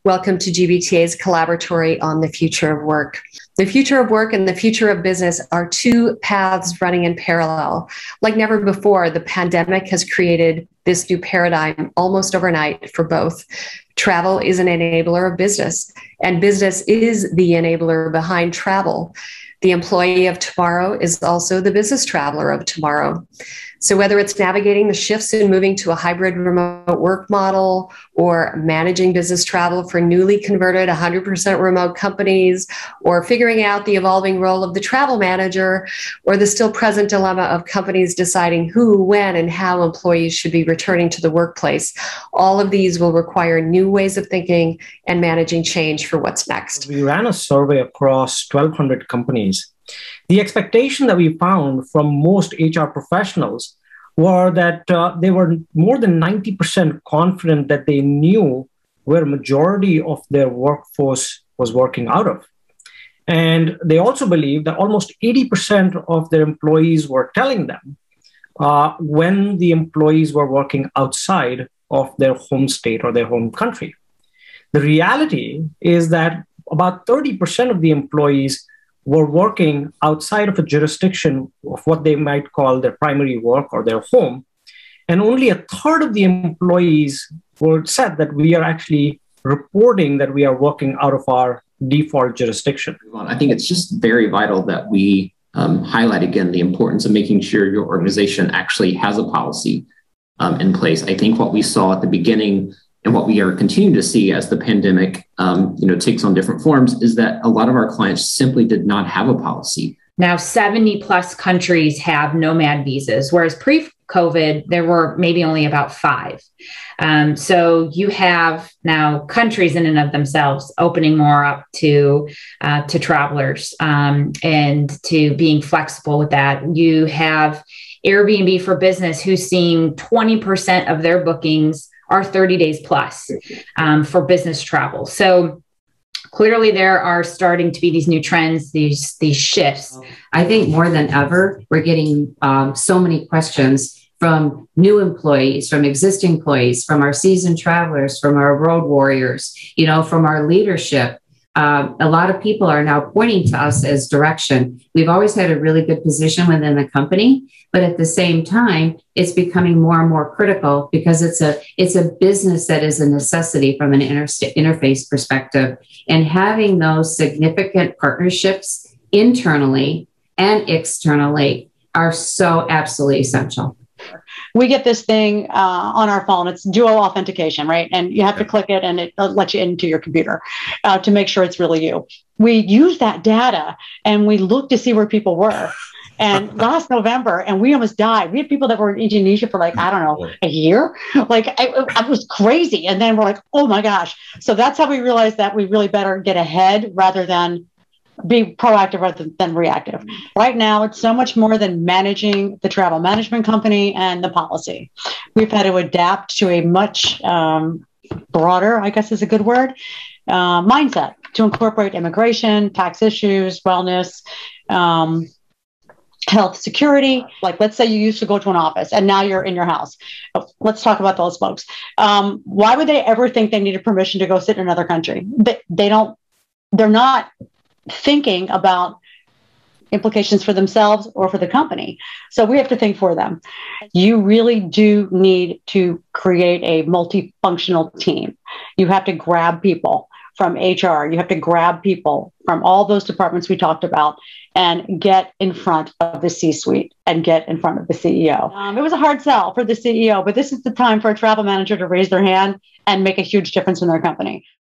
Welcome to GBTA's Collaboratory on the future of work. The future of work and the future of business are two paths running in parallel. Like never before, the pandemic has created this new paradigm almost overnight for both. Travel is an enabler of business, and business is the enabler behind travel. The employee of tomorrow is also the business traveler of tomorrow. So whether it's navigating the shifts and moving to a hybrid remote work model, or managing business travel for newly converted 100% remote companies, or figuring out the evolving role of the travel manager, or the still present dilemma of companies deciding who, when, and how employees should be returning to the workplace, all of these will require new ways of thinking and managing change for what's next. We ran a survey across 1,200 companies. The expectation that we found from most HR professionals were that they were more than 90% confident that they knew where majority of their workforce was working out of. And they also believed that almost 80% of their employees were telling them when the employees were working outside of their home state or their home country. The reality is that about 30% of the employees were working outside of a jurisdiction of what they might call their primary work or their home. And only a third of the employees were said that we are actually reporting that we are working out of our default jurisdiction. I think it's just very vital that we highlight again the importance of making sure your organization actually has a policy in place. I think what we saw at the beginning and what we are continuing to see as the pandemic takes on different forms is that a lot of our clients simply did not have a policy. Now 70 plus countries have nomad visas, whereas pre-COVID, there were maybe only about 5. So you have now countries in and of themselves opening more up to travelers and to being flexible with that. You have Airbnb for Business, who's seeing 20% of their bookings are 30 days plus for business travel. So clearly there are starting to be these new trends, these shifts. I think more than ever, we're getting so many questions from new employees, from existing employees, from our seasoned travelers, from our road warriors, from our leadership. A lot of people are now pointing to us as direction. We've always had a really good position within the company, but at the same time, it's becoming more and more critical because it's a business that is a necessity from an interface perspective. And having those significant partnerships internally and externally are so absolutely essential. We get this thing on our phone. It's dual authentication, right? And you have to click it and it lets you into your computer to make sure it's really you. We use that data and we look to see where people were. And last November, and we almost died. We had people that were in Indonesia for a year. It was crazy. And then we're like, oh my gosh. So that's how we realized that we really better get ahead rather than be proactive rather than reactive. Right now, it's so much more than managing the travel management company and the policy. We've had to adapt to a much broader, I guess is a good word, mindset to incorporate immigration, tax issues, wellness, health security. Like, let's say you used to go to an office and now you're in your house. Let's talk about those folks. Why would they ever think they needed permission to go sit in another country? They're not thinking about implications for themselves or for the company. So we have to think for them. You really do need to create a multifunctional team. You have to grab people from HR. You have to grab people from all those departments we talked about and get in front of the C-suite and get in front of the CEO. It was a hard sell for the CEO, but this is the time for a travel manager to raise their hand and make a huge difference in their company.